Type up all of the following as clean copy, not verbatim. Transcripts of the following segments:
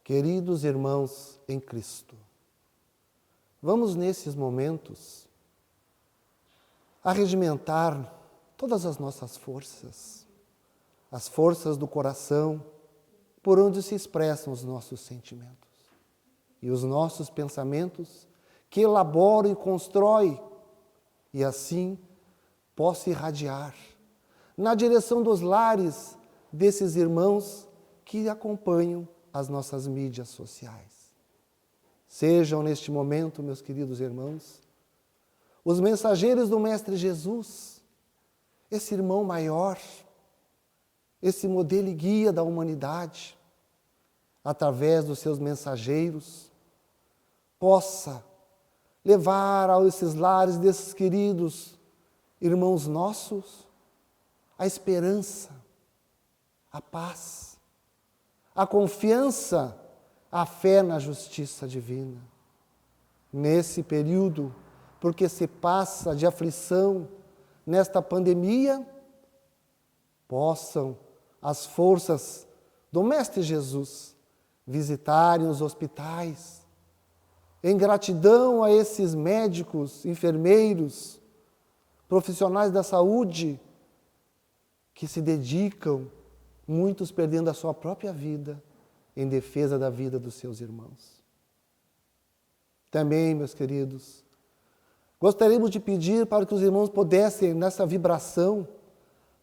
Queridos irmãos em Cristo, vamos nesses momentos arregimentar todas as nossas forças, as forças do coração, por onde se expressam os nossos sentimentos e os nossos pensamentos que elaboram e constroem e assim possa irradiar na direção dos lares desses irmãos que acompanham as nossas mídias sociais. Sejam neste momento, meus queridos irmãos, os mensageiros do Mestre Jesus, esse irmão maior, esse modelo e guia da humanidade, através dos seus mensageiros, possa levar a esses lares desses queridos irmãos nossos a esperança, a paz, a confiança, a fé na justiça divina. Nesse período, porque se passa de aflição nesta pandemia, possam as forças do Mestre Jesus visitarem os hospitais, em gratidão a esses médicos, enfermeiros, profissionais da saúde, que se dedicam, muitos perdendo a sua própria vida, em defesa da vida dos seus irmãos. Também, meus queridos, gostaríamos de pedir para que os irmãos pudessem, nessa vibração,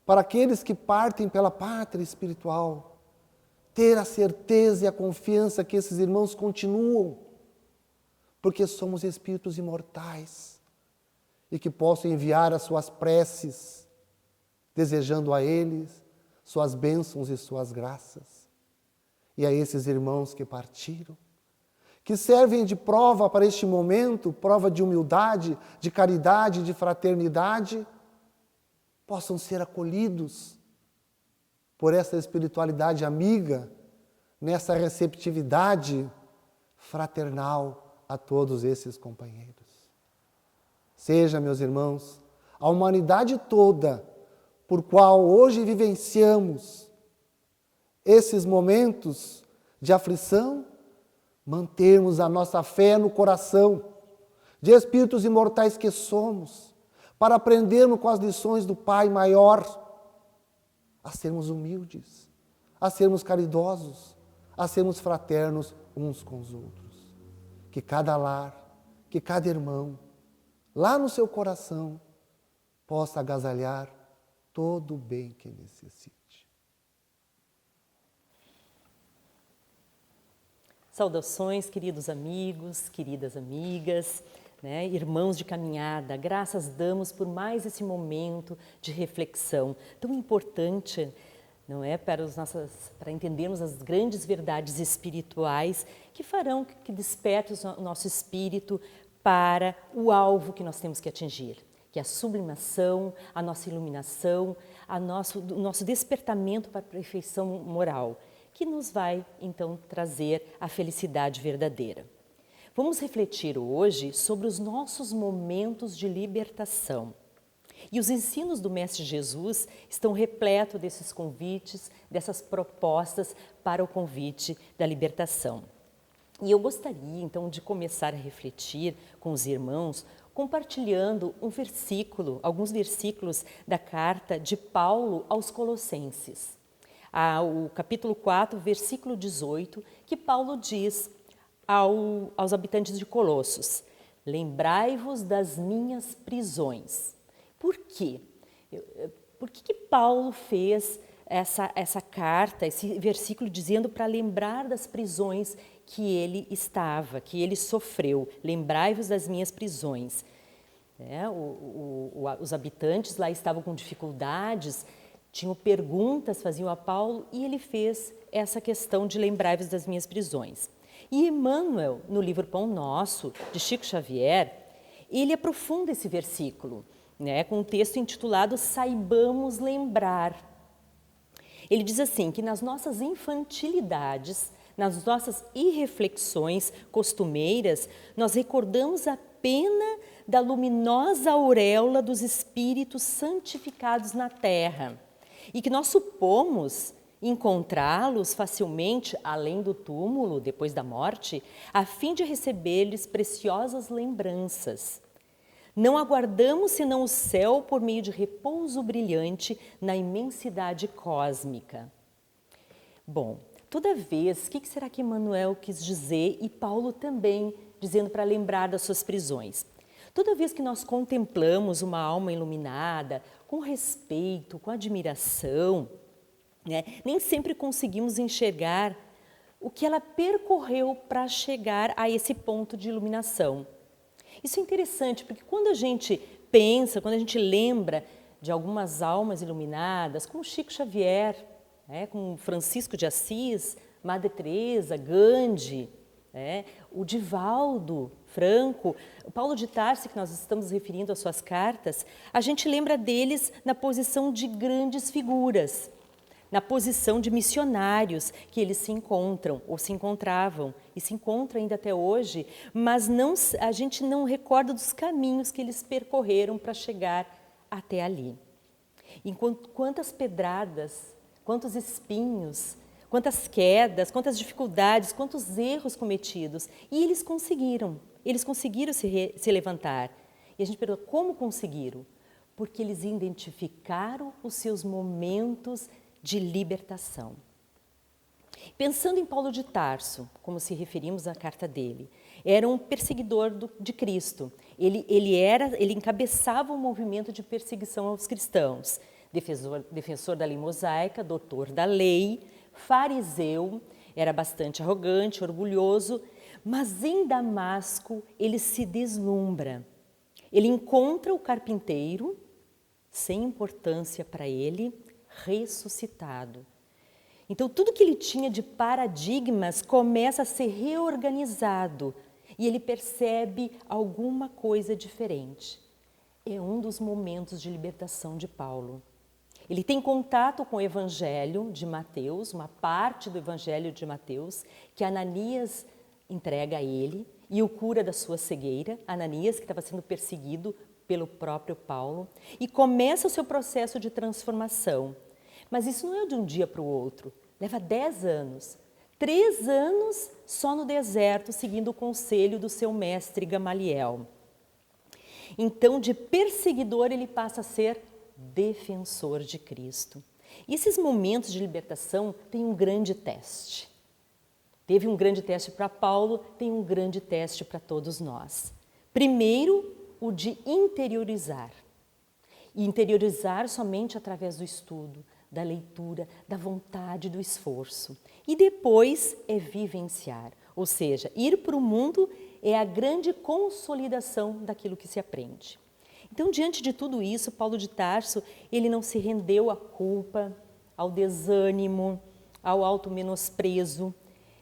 para aqueles que partem pela pátria espiritual, ter a certeza e a confiança que esses irmãos continuam, porque somos espíritos imortais, e que possam enviar as suas preces, desejando a eles suas bênçãos e suas graças. E a esses irmãos que partiram, que servem de prova para este momento, prova de humildade, de caridade, de fraternidade, possam ser acolhidos por essa espiritualidade amiga, nessa receptividade fraternal a todos esses companheiros. Seja, meus irmãos, a humanidade toda, por qual hoje vivenciamos esses momentos de aflição, mantermos a nossa fé no coração, de espíritos imortais que somos, para aprendermos com as lições do Pai maior, a sermos humildes, a sermos caridosos, a sermos fraternos uns com os outros. Que cada lar, que cada irmão, lá no seu coração, possa agasalhar todo o bem que necessite. Saudações, queridos amigos, queridas amigas, irmãos de caminhada, graças damos por mais esse momento de reflexão tão importante, não é, para entendermos as grandes verdades espirituais que farão que despertem o nosso espírito para o alvo que nós temos que atingir, que é a sublimação, a nossa iluminação, o nosso despertamento para a perfeição moral, que nos vai, então, trazer a felicidade verdadeira. Vamos refletir hoje sobre os nossos momentos de libertação. E os ensinos do Mestre Jesus estão repletos desses convites, dessas propostas para o convite da libertação. E eu gostaria, então, de começar a refletir com os irmãos, compartilhando alguns versículos da carta de Paulo aos Colossenses. O capítulo 4, versículo 18, que Paulo diz aos habitantes de Colossos: lembrai-vos das minhas prisões. Por quê? Por que Paulo fez essa carta, esse versículo dizendo para lembrar das prisões que ele estava, que ele sofreu? Lembrai-vos das minhas prisões. Os habitantes lá estavam com dificuldades, tinham perguntas, faziam a Paulo, e ele fez essa questão de lembrai-vos das minhas prisões. E Emmanuel, no livro Pão Nosso, de Chico Xavier, ele aprofunda esse versículo, com um texto intitulado Saibamos Lembrar. Ele diz assim, que nas nossas infantilidades, nas nossas irreflexões costumeiras, nós recordamos a pena da luminosa auréola dos espíritos santificados na terra, e que nós supomos encontrá-los facilmente além do túmulo, depois da morte, a fim de receber-lhes preciosas lembranças. Não aguardamos senão o céu por meio de repouso brilhante na imensidade cósmica. Bom, toda vez, o que será que Emmanuel quis dizer e Paulo também dizendo para lembrar das suas prisões? Toda vez que nós contemplamos uma alma iluminada, com respeito, com admiração, né, nem sempre conseguimos enxergar o que ela percorreu para chegar a esse ponto de iluminação. Isso é interessante, porque quando a gente pensa, quando a gente lembra de algumas almas iluminadas, como Chico Xavier, né, como Francisco de Assis, Madre Teresa, Gandhi, o Divaldo Franco, o Paulo de Tarso, que nós estamos referindo às suas cartas, a gente lembra deles na posição de grandes figuras, na posição de missionários que eles se encontram, ou se encontravam, e se encontram ainda até hoje, mas a gente não recorda dos caminhos que eles percorreram para chegar até ali. Enquanto quantas pedradas, quantos espinhos, quantas quedas, quantas dificuldades, quantos erros cometidos. E eles conseguiram se levantar. E a gente pergunta, como conseguiram? Porque eles identificaram os seus momentos de libertação. Pensando em Paulo de Tarso, como se referimos à carta dele, era um perseguidor de Cristo. Ele encabeçava um movimento de perseguição aos cristãos. Defensor da lei mosaica, doutor da lei, fariseu, era bastante arrogante, orgulhoso, mas em Damasco ele se deslumbra. Ele encontra o carpinteiro, sem importância para ele, ressuscitado. Então tudo que ele tinha de paradigmas começa a ser reorganizado e ele percebe alguma coisa diferente. É um dos momentos de libertação de Paulo. Ele tem contato com o Evangelho de Mateus, uma parte do Evangelho de Mateus, que Ananias entrega a ele e o cura da sua cegueira, Ananias, que estava sendo perseguido pelo próprio Paulo, e começa o seu processo de transformação. Mas isso não é de um dia para o outro, leva 10 anos. 3 anos só no deserto, seguindo o conselho do seu mestre Gamaliel. Então, de perseguidor, ele passa a ser defensor de Cristo. E esses momentos de libertação têm um grande teste. Teve um grande teste para Paulo, tem um grande teste para todos nós. Primeiro, o de interiorizar. E interiorizar somente através do estudo, da leitura, da vontade, do esforço. E depois é vivenciar, ou seja, ir para o mundo é a grande consolidação daquilo que se aprende. Então, diante de tudo isso, Paulo de Tarso, ele não se rendeu à culpa, ao desânimo, ao auto-menosprezo.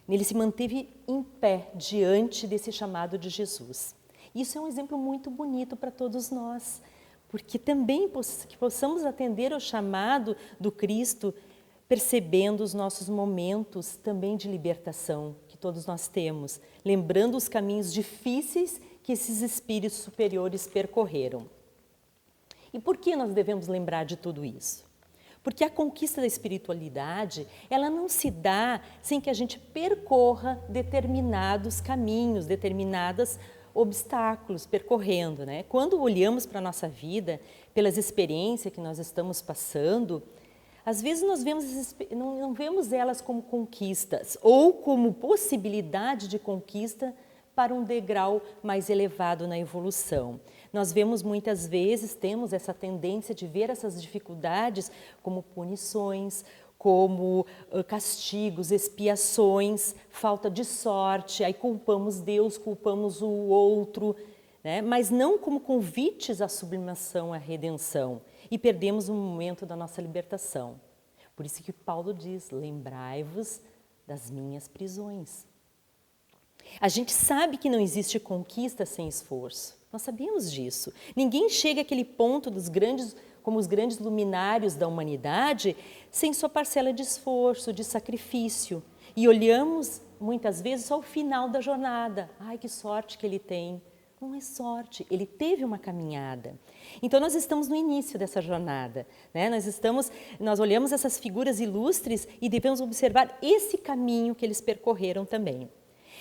Ele se manteve em pé diante desse chamado de Jesus. Isso é um exemplo muito bonito para todos nós, porque também que possamos atender ao chamado do Cristo, percebendo os nossos momentos também de libertação que todos nós temos, lembrando os caminhos difíceis que esses espíritos superiores percorreram. E por que nós devemos lembrar de tudo isso? Porque a conquista da espiritualidade, ela não se dá sem que a gente percorra determinados caminhos, determinados obstáculos percorrendo, né? Quando olhamos para a nossa vida, pelas experiências que nós estamos passando, às vezes nós não vemos elas como conquistas ou como possibilidade de conquista para um degrau mais elevado na evolução. Nós vemos muitas vezes, temos essa tendência de ver essas dificuldades como punições, como castigos, expiações, falta de sorte, aí culpamos Deus, culpamos o outro, né? Mas não como convites à sublimação, à redenção, e perdemos um momento da nossa libertação. Por isso que Paulo diz, lembrai-vos das minhas prisões. A gente sabe que não existe conquista sem esforço, nós sabemos disso. Ninguém chega àquele ponto como os grandes luminários da humanidade, sem sua parcela de esforço, de sacrifício. E olhamos, muitas vezes, só o final da jornada. Ai, que sorte que ele tem. Não é sorte, ele teve uma caminhada. Então nós estamos no início dessa jornada, né? Nós olhamos essas figuras ilustres e devemos observar esse caminho que eles percorreram também.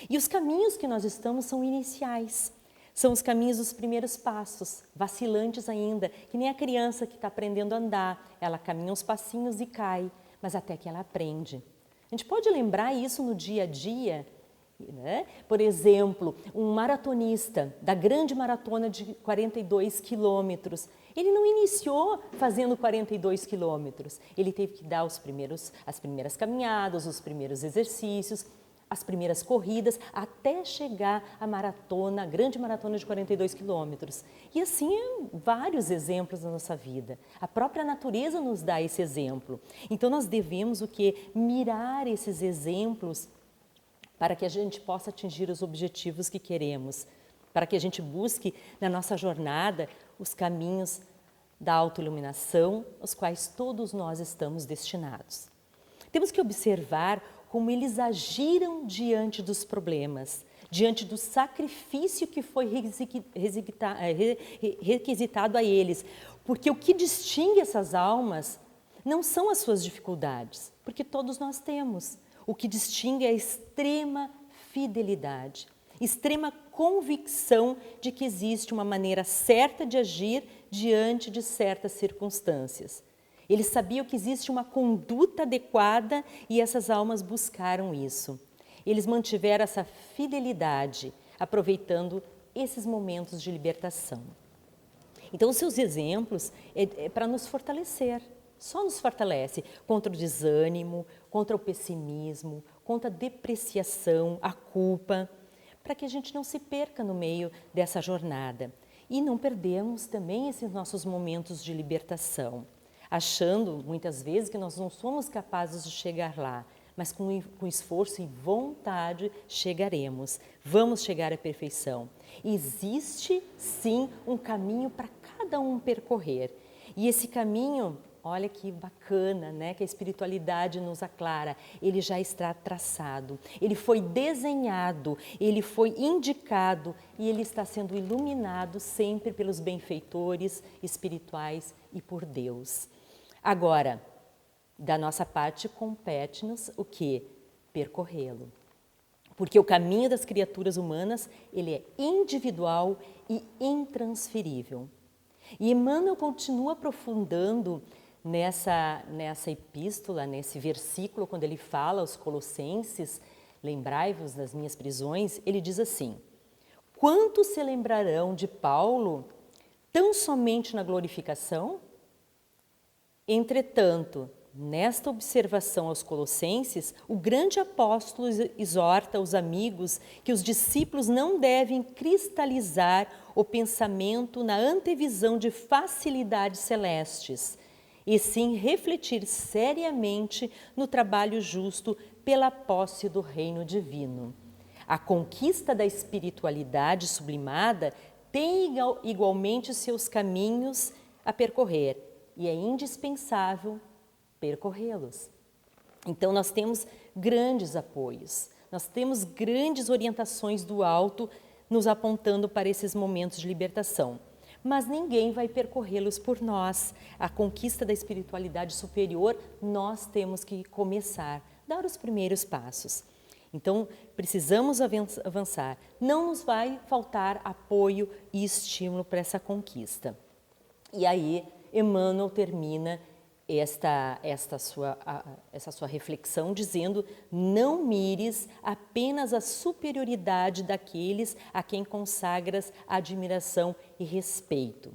E os caminhos que nós estamos são iniciais, são os caminhos dos primeiros passos, vacilantes ainda, que nem a criança que está aprendendo a andar, ela caminha uns passinhos e cai, mas até que ela aprende. A gente pode lembrar isso no dia a dia, né? Por exemplo, um maratonista da grande maratona de 42 quilômetros, ele não iniciou fazendo 42 quilômetros, ele teve que dar as primeiras caminhadas, os primeiros exercícios, as primeiras corridas, até chegar à maratona, a grande maratona de 42 quilômetros. E assim, vários exemplos na nossa vida. A própria natureza nos dá esse exemplo. Então, nós devemos o quê? Mirar esses exemplos para que a gente possa atingir os objetivos que queremos, para que a gente busque na nossa jornada os caminhos da autoiluminação, aos quais todos nós estamos destinados. Temos que observar como eles agiram diante dos problemas, diante do sacrifício que foi requisitado a eles. Porque o que distingue essas almas não são as suas dificuldades, porque todos nós temos. O que distingue é a extrema fidelidade, extrema convicção de que existe uma maneira certa de agir diante de certas circunstâncias. Eles sabiam que existe uma conduta adequada e essas almas buscaram isso. Eles mantiveram essa fidelidade, aproveitando esses momentos de libertação. Então, os seus exemplos é para nos fortalecer, só nos fortalece contra o desânimo, contra o pessimismo, contra a depreciação, a culpa, para que a gente não se perca no meio dessa jornada. E não perdemos também esses nossos momentos de libertação, achando muitas vezes que nós não somos capazes de chegar lá, mas com esforço e vontade chegaremos, vamos chegar à perfeição. Existe sim um caminho para cada um percorrer, e esse caminho, olha que bacana, né, que a espiritualidade nos aclara, ele já está traçado, ele foi desenhado, ele foi indicado e ele está sendo iluminado sempre pelos benfeitores espirituais e por Deus. Agora, da nossa parte, compete-nos o quê? Percorrê-lo. Porque o caminho das criaturas humanas, ele é individual e intransferível. E Emmanuel continua aprofundando nessa epístola, nesse versículo, quando ele fala aos Colossenses, lembrai-vos das minhas prisões, ele diz assim: quantos se lembrarão de Paulo tão somente na glorificação? Entretanto, nesta observação aos Colossenses, o grande apóstolo exorta os amigos que os discípulos não devem cristalizar o pensamento na antevisão de facilidades celestes, e sim refletir seriamente no trabalho justo pela posse do reino divino. A conquista da espiritualidade sublimada tem igualmente seus caminhos a percorrer, e é indispensável percorrê-los. Então, nós temos grandes apoios, nós temos grandes orientações do alto nos apontando para esses momentos de libertação. Mas ninguém vai percorrê-los por nós. A conquista da espiritualidade superior, nós temos que começar, dar os primeiros passos. Então, precisamos avançar. Não nos vai faltar apoio e estímulo para essa conquista. E aí, Emmanuel termina essa sua reflexão dizendo: não mires apenas a superioridade daqueles a quem consagras admiração e respeito.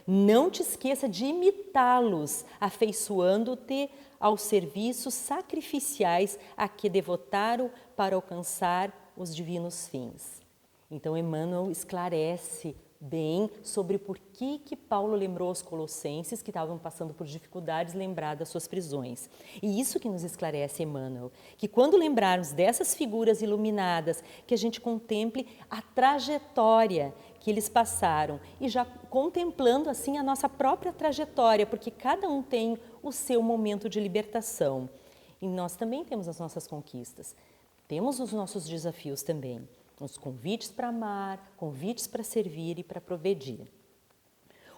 Não te esqueça de imitá-los, afeiçoando-te aos serviços sacrificiais a que devotaram para alcançar os divinos fins. Então, Emmanuel esclarece bem sobre por que Paulo lembrou aos Colossenses que estavam passando por dificuldades lembrar das suas prisões. E isso que nos esclarece Emmanuel, que quando lembrarmos dessas figuras iluminadas, que a gente contemple a trajetória que eles passaram e já contemplando assim a nossa própria trajetória, porque cada um tem o seu momento de libertação. E nós também temos as nossas conquistas, temos os nossos desafios também. Os convites para amar, convites para servir e para progredir.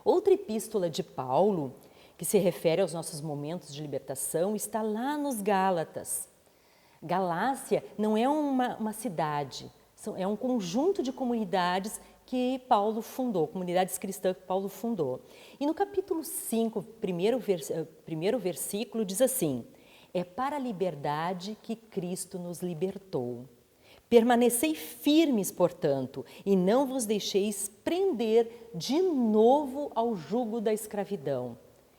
Outra epístola de Paulo, que se refere aos nossos momentos de libertação, está lá nos Gálatas. Galácia não é uma cidade, é um conjunto de comunidades que Paulo fundou, comunidades cristãs que Paulo fundou. E no capítulo 5, primeiro versículo, diz assim: é para a liberdade que Cristo nos libertou. Permanecei firmes, portanto, e não vos deixeis prender de novo ao jugo da escravidão.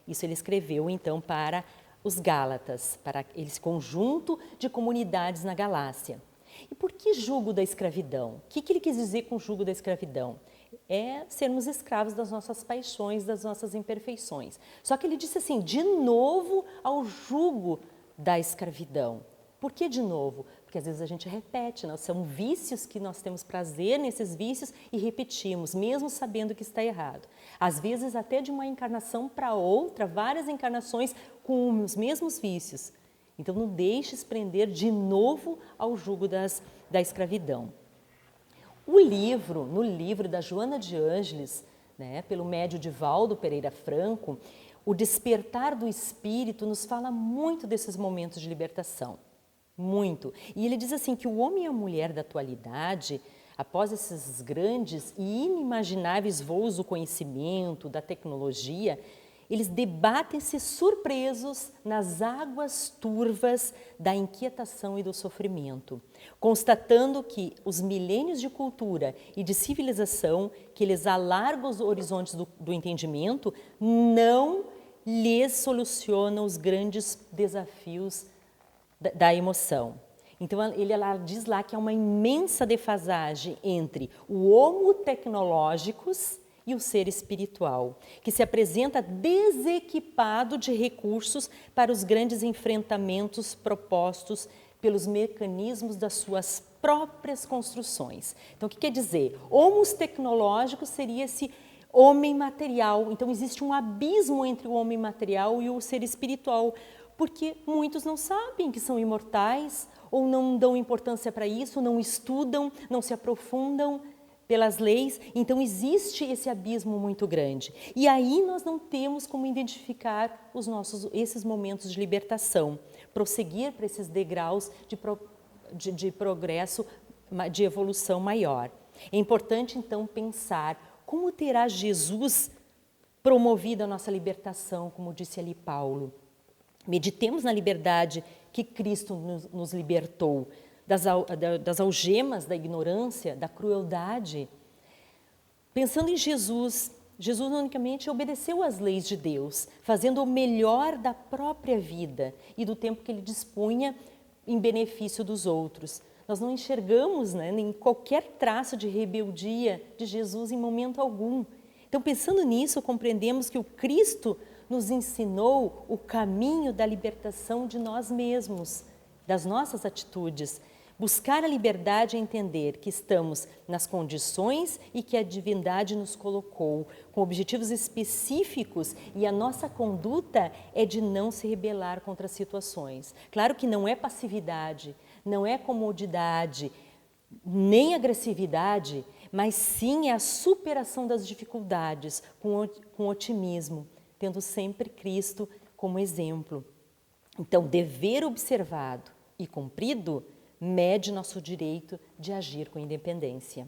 Isso ele escreveu, então, para os Gálatas, para esse conjunto de comunidades na Galácia. E por que jugo da escravidão? O que ele quis dizer com jugo da escravidão? É sermos escravos das nossas paixões, das nossas imperfeições. Só que ele disse assim, de novo ao jugo da escravidão. Por que de novo? Porque às vezes a gente repete, não? São vícios que nós temos prazer nesses vícios e repetimos, mesmo sabendo que está errado. Às vezes até de uma encarnação para outra, várias encarnações com os mesmos vícios. Então não deixes prender de novo ao jugo da escravidão. No livro da Joana de Ângeles, né, pelo médio Divaldo Pereira Franco, o Despertar do Espírito nos fala muito desses momentos de libertação. Muito. E ele diz assim que o homem e a mulher da atualidade, após esses grandes e inimagináveis voos do conhecimento, da tecnologia, eles debatem-se surpresos nas águas turvas da inquietação e do sofrimento, constatando que os milênios de cultura e de civilização que eles alargam os horizontes do entendimento não lhes solucionam os grandes desafios da emoção. Então, ele diz lá que há uma imensa defasagem entre o homo tecnológicos e o ser espiritual, que se apresenta desequipado de recursos para os grandes enfrentamentos propostos pelos mecanismos das suas próprias construções. Então, o que quer dizer? Homos tecnológicos seria esse homem material. Então, existe um abismo entre o homem material e o ser espiritual, porque muitos não sabem que são imortais, ou não dão importância para isso, não estudam, não se aprofundam pelas leis. Então existe esse abismo muito grande. E aí nós não temos como identificar esses momentos de libertação, prosseguir para esses degraus de progresso, de evolução maior. É importante então pensar como terá Jesus promovido a nossa libertação, como disse ali Paulo. Meditemos na liberdade que Cristo nos libertou, das algemas, da ignorância, da crueldade. Pensando em Jesus, Jesus unicamente obedeceu às leis de Deus, fazendo o melhor da própria vida e do tempo que ele dispunha em benefício dos outros. Nós não enxergamos, né, nem qualquer traço de rebeldia de Jesus em momento algum. Então, pensando nisso, compreendemos que o Cristo nos ensinou o caminho da libertação de nós mesmos, das nossas atitudes. Buscar a liberdade é entender que estamos nas condições e que a divindade nos colocou, com objetivos específicos, e a nossa conduta é de não se rebelar contra as situações. Claro que não é passividade, não é comodidade, nem agressividade, mas sim é a superação das dificuldades com otimismo, tendo sempre Cristo como exemplo. Então, dever observado e cumprido mede nosso direito de agir com independência.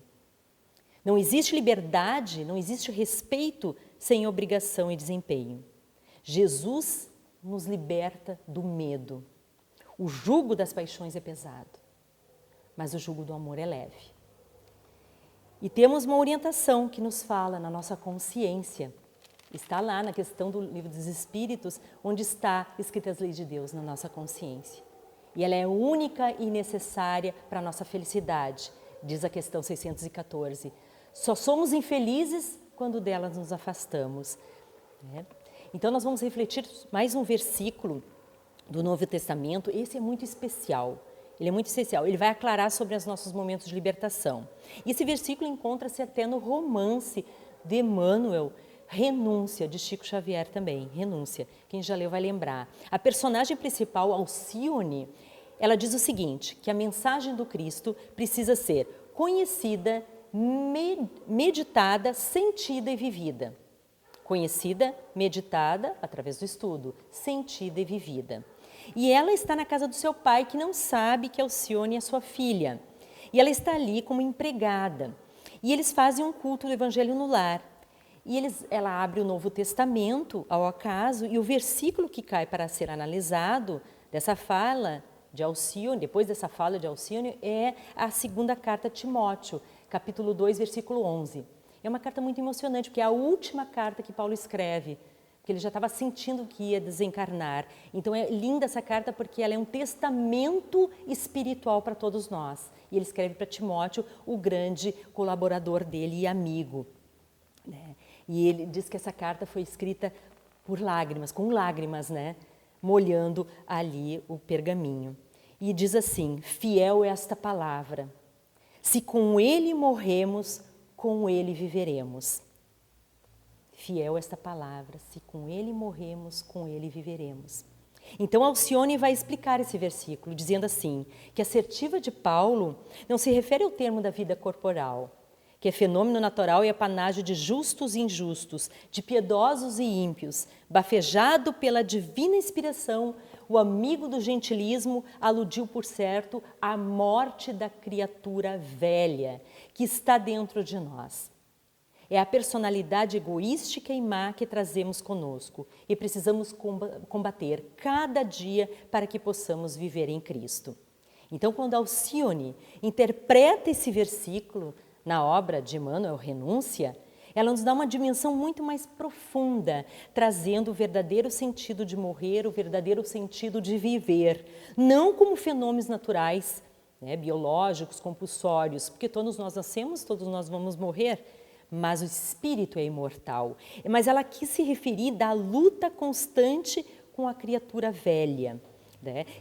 Não existe liberdade, não existe respeito sem obrigação e desempenho. Jesus nos liberta do medo. O jugo das paixões é pesado, mas o jugo do amor é leve. E temos uma orientação que nos fala na nossa consciência. Está lá na questão do Livro dos Espíritos, onde está escritas as leis de Deus na nossa consciência. E ela é única e necessária para a nossa felicidade, diz a questão 614. Só somos infelizes quando delas nos afastamos. Então nós vamos refletir mais um versículo do Novo Testamento. Esse é muito especial. Ele é muito essencial. Ele vai aclarar sobre os nossos momentos de libertação. E esse versículo encontra-se até no romance de Emmanuel, Renúncia, de Chico Xavier também, Renúncia. Quem já leu vai lembrar. A personagem principal, Alcione, ela diz o seguinte, que a mensagem do Cristo precisa ser conhecida, meditada, sentida e vivida. Conhecida, meditada, através do estudo, sentida e vivida. E ela está na casa do seu pai, que não sabe que Alcione é sua filha. E ela está ali como empregada. E eles fazem um culto do Evangelho no lar. E ela abre o Novo Testamento, ao acaso, e o versículo que cai para ser analisado dessa fala de Alcione, depois dessa fala de Alcione, é a segunda carta a Timóteo, capítulo 2, versículo 11. É uma carta muito emocionante, porque é a última carta que Paulo escreve, porque ele já estava sentindo que ia desencarnar. Então é linda essa carta porque ela é um testamento espiritual para todos nós. E ele escreve para Timóteo, o grande colaborador dele e amigo. E ele diz que essa carta foi escrita por lágrimas, com lágrimas, molhando ali o pergaminho. E diz assim: fiel é esta palavra, se com ele morremos, com ele viveremos. Fiel esta palavra, se com ele morremos, com ele viveremos. Então Alcione vai explicar esse versículo, dizendo assim, que a assertiva de Paulo não se refere ao termo da vida corporal, que é fenômeno natural e apanágio de justos e injustos, de piedosos e ímpios, bafejado pela divina inspiração, o amigo do gentilismo aludiu, por certo, à morte da criatura velha que está dentro de nós. É a personalidade egoística e má que trazemos conosco e precisamos combater cada dia para que possamos viver em Cristo. Então, quando Alcione interpreta esse versículo na obra de Emmanuel, Renúncia, ela nos dá uma dimensão muito mais profunda, trazendo o verdadeiro sentido de morrer, o verdadeiro sentido de viver, não como fenômenos naturais, biológicos, compulsórios, porque todos nós nascemos, todos nós vamos morrer, mas o espírito é imortal. Mas ela quis se referir da luta constante com a criatura velha,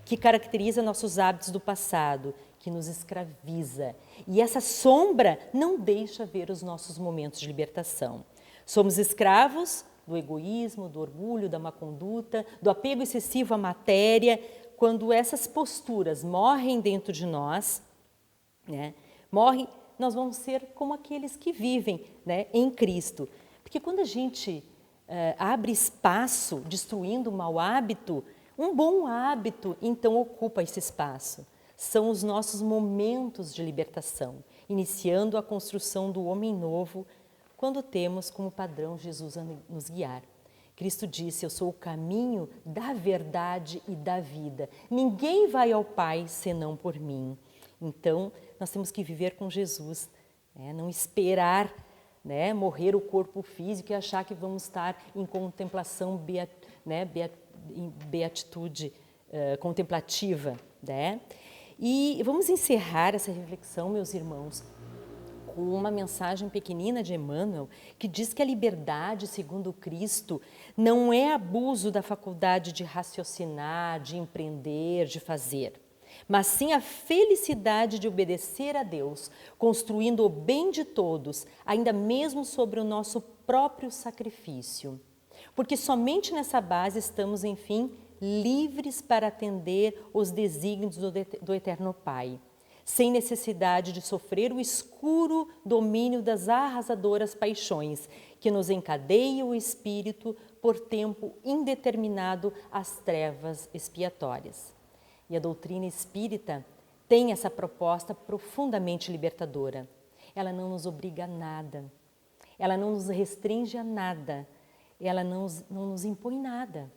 que caracteriza nossos hábitos do passado, que nos escraviza. E essa sombra não deixa ver os nossos momentos de libertação. Somos escravos do egoísmo, do orgulho, da má conduta, do apego excessivo à matéria. Quando essas posturas morrem dentro de nós, nós vamos ser como aqueles que vivem em Cristo. Porque quando a gente abre espaço, destruindo o mau hábito, um bom hábito, então, ocupa esse espaço. São os nossos momentos de libertação, iniciando a construção do homem novo, quando temos como padrão Jesus a nos guiar. Cristo disse: eu sou o caminho da verdade e da vida. Ninguém vai ao Pai senão por mim. Então, nós temos que viver com Jesus, não esperar morrer o corpo físico e achar que vamos estar em contemplação, beatitude contemplativa. E vamos encerrar essa reflexão, meus irmãos, com uma mensagem pequenina de Emmanuel, que diz que a liberdade, segundo Cristo, não é abuso da faculdade de raciocinar, de empreender, de fazer, mas sim a felicidade de obedecer a Deus, construindo o bem de todos, ainda mesmo sobre o nosso próprio sacrifício. Porque somente nessa base estamos, enfim, livres para atender os desígnios do Eterno Pai, sem necessidade de sofrer o escuro domínio das arrasadoras paixões que nos encadeiam o espírito por tempo indeterminado às trevas expiatórias. E a doutrina espírita tem essa proposta profundamente libertadora. Ela não nos obriga a nada, ela não nos restringe a nada, ela não nos impõe nada.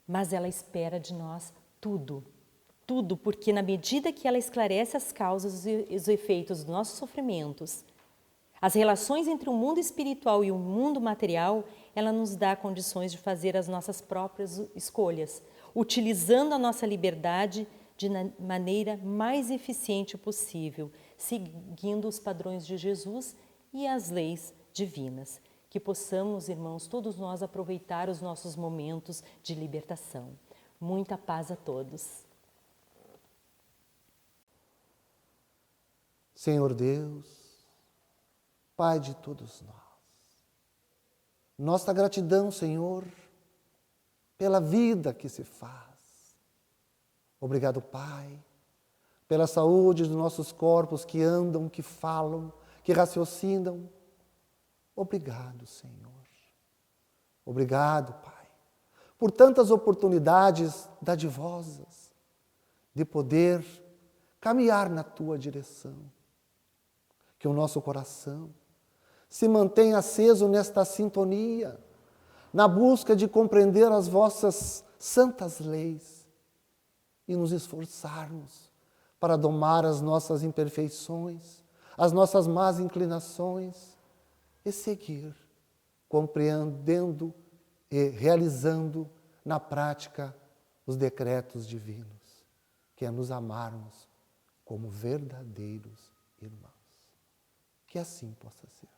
Mas ela espera de nós tudo, porque na medida que ela esclarece as causas e os efeitos dos nossos sofrimentos, as relações entre o mundo espiritual e o mundo material, ela nos dá condições de fazer as nossas próprias escolhas, utilizando a nossa liberdade de maneira mais eficiente possível, seguindo os padrões de Jesus e as leis divinas. Que possamos, irmãos, todos nós aproveitar os nossos momentos de libertação. Muita paz a todos. Senhor Deus, Pai de todos nós, nossa gratidão, Senhor, pela vida que se faz. Obrigado, Pai, pela saúde dos nossos corpos que andam, que falam, que raciocinam. Obrigado, Senhor. Obrigado, Pai, por tantas oportunidades dadivosas de poder caminhar na Tua direção. Que o nosso coração se mantenha aceso nesta sintonia, na busca de compreender as vossas santas leis e nos esforçarmos para domar as nossas imperfeições, as nossas más inclinações e seguir, compreendendo e realizando na prática os decretos divinos, que é nos amarmos como verdadeiros irmãos. Que assim possa ser.